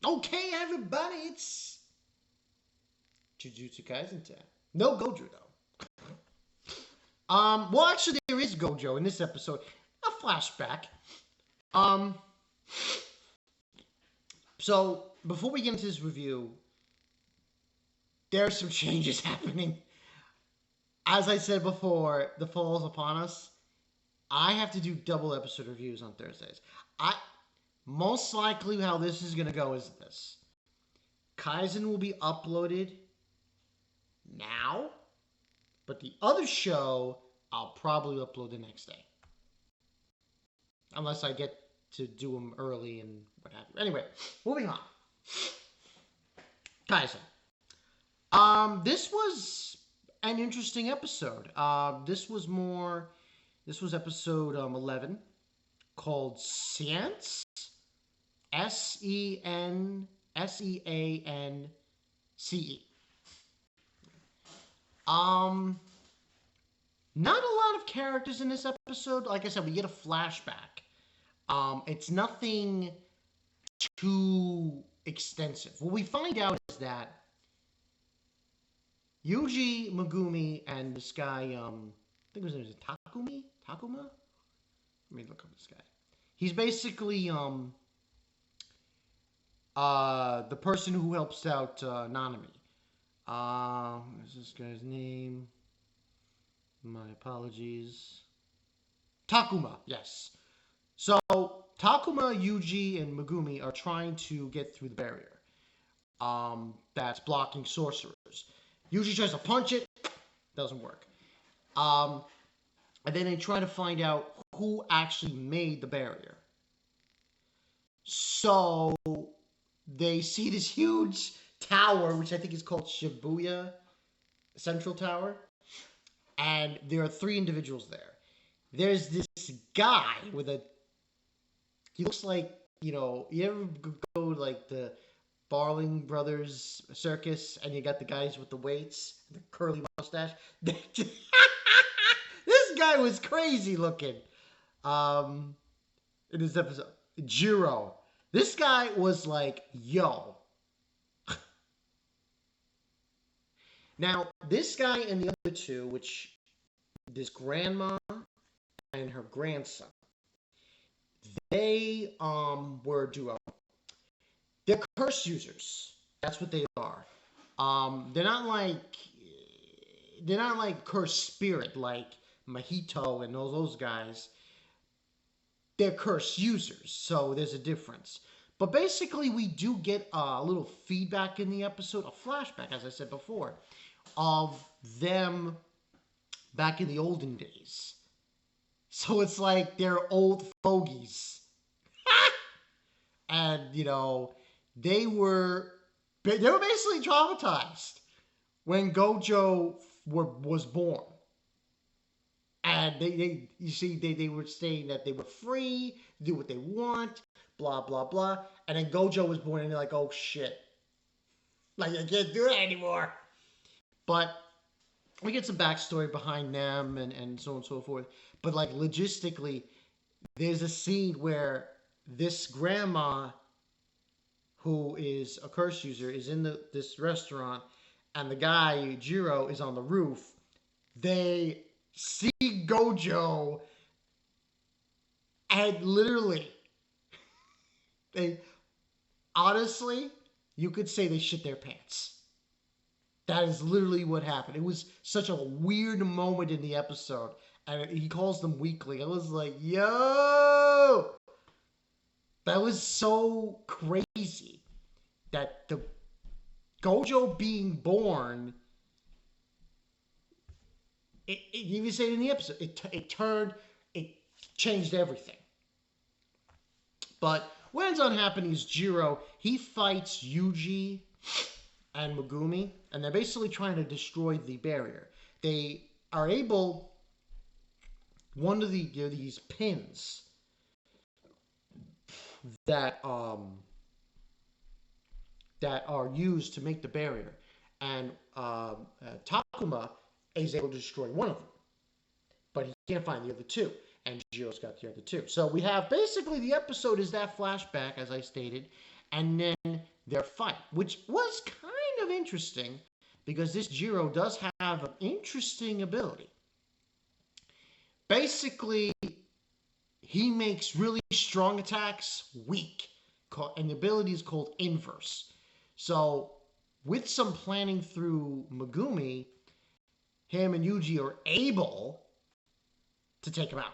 Okay, everybody, it's Jujutsu Kaisen time. No Gojou though. Well, actually, there is Gojou in this episode. A flashback. Um, so before we get into this review, there are some changes happening. As I said before, the fall is upon us. I have to do double episode reviews on Thursdays. I most likely how this is gonna go is this. Kaisen will be uploaded now, but the other show I'll probably upload the next day. Unless I get to do them early and what have you. Anyway, moving on. Kaisen. This was an interesting episode. This was episode 11 called Seance. Seance. Not a lot of characters in this episode. Like I said, we get a flashback. It's nothing too extensive. What we find out is that Yuji, Megumi, and this guy, I think his name is Takuma? Let me look up this guy. He's basically the person who helps out Nanami. What's this guy's name? My apologies. Takuma, yes. So, Takuma, Yuji, and Megumi are trying to get through the barrier that's blocking sorcerers. Yuji tries to punch it, doesn't work. And then they try to find out who actually made the barrier. So, they see this huge tower, which I think is called Shibuya Central Tower. And there are 3 individuals there. There's this guy with he looks like, you ever go to like the Barling Brothers circus and you got the guys with the weights, the curly mustache? This guy was crazy looking. In this episode, Jiro. This guy was like, yo. Now, this guy and the other 2, which this grandma and her grandson, they were a duo. They're curse users. That's what they are. They're not like curse spirit like Mahito and those guys. They're curse users, so there's a difference. But basically, we do get a little feedback in the episode, a flashback, as I said before, of them back in the olden days. So it's like they're old fogies. And, they were basically traumatized when Gojou was born. And they were saying that they were free, do what they want, blah, blah, blah. And then Gojou was born and they're like, oh shit. Like, I can't do that anymore. But we get some backstory behind them and so on and so forth. But like logistically, there's a scene where this grandma, who is a curse user, is in this restaurant, and the guy, Jiro, is on the roof. They see Gojou, and literally, honestly, you could say they shit their pants. That is literally what happened. It was such a weird moment in the episode. And he calls them weakling. I was like, yo! That was so crazy. That the Gojou being born, you even say it in the episode, it changed everything. But what ends up happening is Jiro, he fights Yuji and Megumi, and they're basically trying to destroy the barrier. They are able, one of these pins that are used to make the barrier, and Takuma is able to destroy one of them, but he can't find the other 2, and Jiro's got the other 2. So we have basically the episode is that flashback, as I stated, and then their fight, which was kind of interesting because this Jiro does have an interesting ability. Basically, he makes really strong attacks weak, and the ability is called inverse. So, with some planning through Megumi, him and Yuji are able to take him out.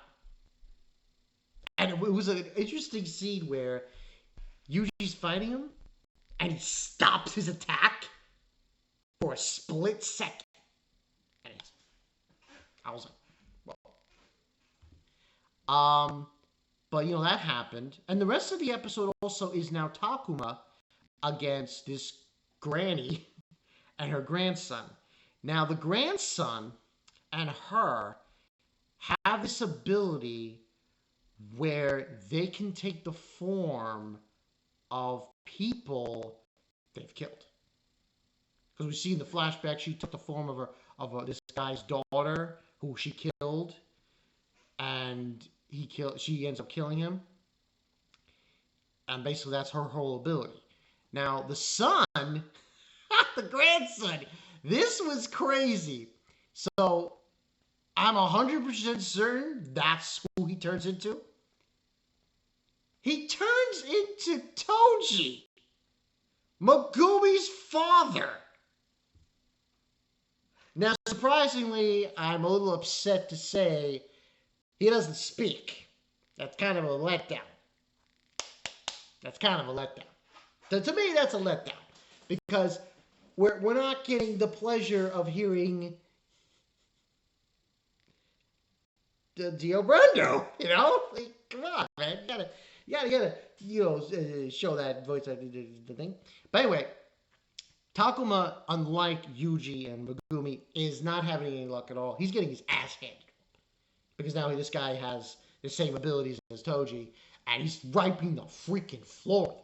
And it was an interesting scene where Yuji's fighting him, and he stops his attack for a split second. And I was like, whoa. But that happened. And the rest of the episode also is now Takuma against this granny and her grandson. Now, the grandson and her have this ability where they can take the form of people they've killed. Because we see in the flashback, she took the form of this guy's daughter who she killed, and she ends up killing him. And basically, that's her whole ability. Now, the son, the grandson, this was crazy. So, I'm 100% certain that's who he turns into. He turns into Toji, Megumi's father. Now, surprisingly, I'm a little upset to say he doesn't speak. That's kind of a letdown. To me, that's a letdown. Because we're not getting the pleasure of hearing Dio Brando, Like, come on, man. You gotta, show that voice, the thing. But anyway, Takuma, unlike Yuji and Megumi, is not having any luck at all. He's getting his ass handed. Because now this guy has the same abilities as Toji, and he's wiping the freaking floor.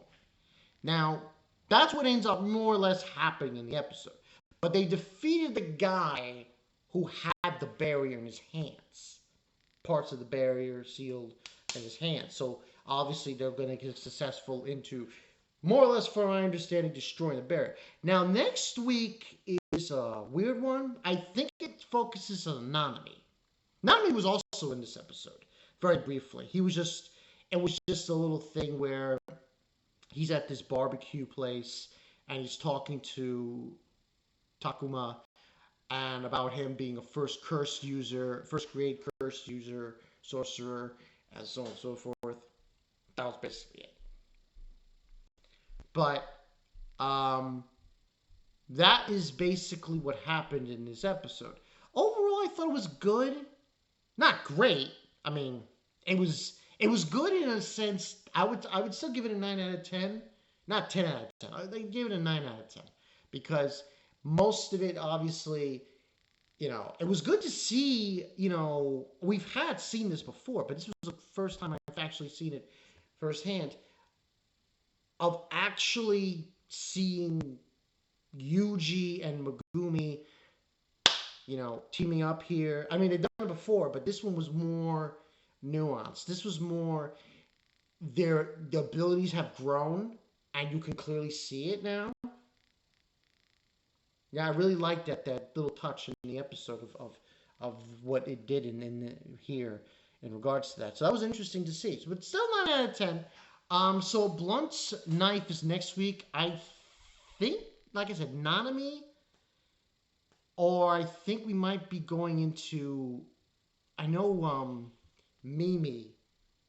Now, that's what ends up more or less happening in the episode. But they defeated the guy who had the barrier in his hands. Parts of the barrier sealed in his hands. So, obviously, they're going to get successful into, more or less, from my understanding, destroying the barrier. Now, next week is a weird one. I think it focuses on Nanami. Nanami was also in this episode, very briefly. It was just a little thing where he's at this barbecue place, and he's talking to Takuma, and about him being a first grade curse user, sorcerer, and so on and so forth. That was basically it. But that is basically what happened in this episode. Overall, I thought it was good. Not great. I mean, it was good in a sense. I would still give it a 9 out of 10. Not 10 out of 10. I give it a 9 out of 10. Because most of it, obviously, it was good to see, we've seen this before, but this was the first time I've actually seen it firsthand, of actually seeing Yuji and Megumi, teaming up here. I mean, they've done it before, but this one was more nuanced. This was more, the abilities have grown, and you can clearly see it now. Yeah, I really liked that little touch in the episode of what it did in here in regards to that. So that was interesting to see. But still 9 out of 10. So Blunt's Knife is next week. I think, like I said, Nanami, or I think we might be going into, I know Mimi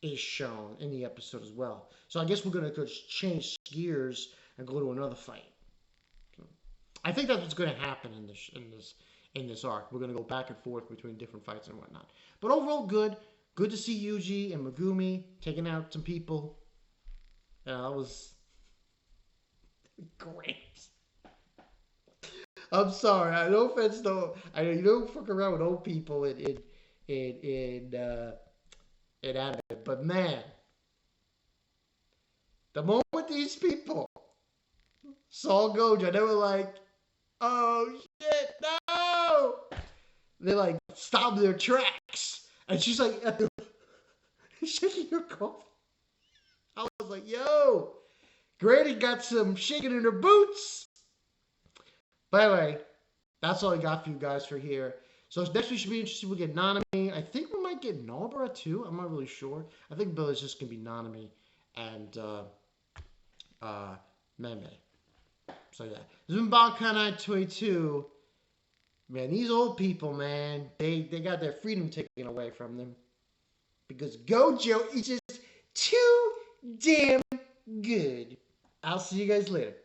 is shown in the episode as well. So I guess we're going to go change gears and go to another fight. I think that's what's going to happen in this arc. We're going to go back and forth between different fights and whatnot. But overall, good. Good to see Yuji and Megumi taking out some people. Yeah, that was great. I'm sorry. No offense, though. I know you don't fuck around with old people in anime, but man, the moment these people saw Gojou, they were like, "Oh shit, no!" They like stopped their tracks, and she's like shaking her coffee. I was like, "Yo, Granny got some shaking in her boots. By the way, that's all I got for you guys for here. So next we should be interested. We'll get Nanami. I think we might get Nobara too. I'm not really sure. I think Bill is just gonna be Nanami and Meme. So yeah, this has been Bankai 922. Man, these old people, man, they got their freedom taken away from them because Gojou is just too damn good. I'll see you guys later.